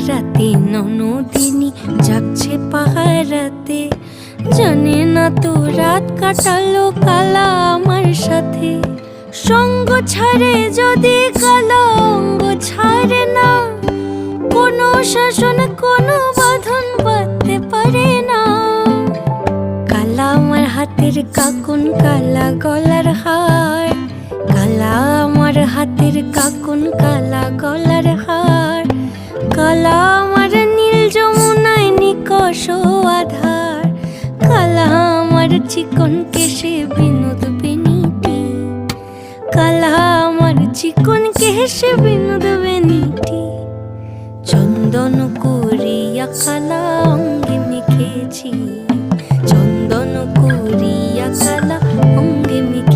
রাতে ননদিনী যাচ্ছে পাহারাতে, জানে না তো রাত কাটালো কালা আমার সাথে। সঙ্গ ছাড়ে যদি কালা অঙ্গ ছাড়ে না, কোনো শাসন কোনো বাঁধন বাঁধতে পারে না। কালা আমার হাতের কাকুন কালা গলার হার, কালা আমার হাতের কাকুন কালা গলার হার। কালা আমার নীল যমুনায় নিকষ আধার, কালা আমার চিকন কেশে বিনোদ বেনিটি, কালা আমার চিকন কেশে বিনোদ বেনিটি। চন্দন করিয়া কালা অঙ্গে মেখেছি, চন্দন করিয়া কালা অঙ্গে মেখেছি।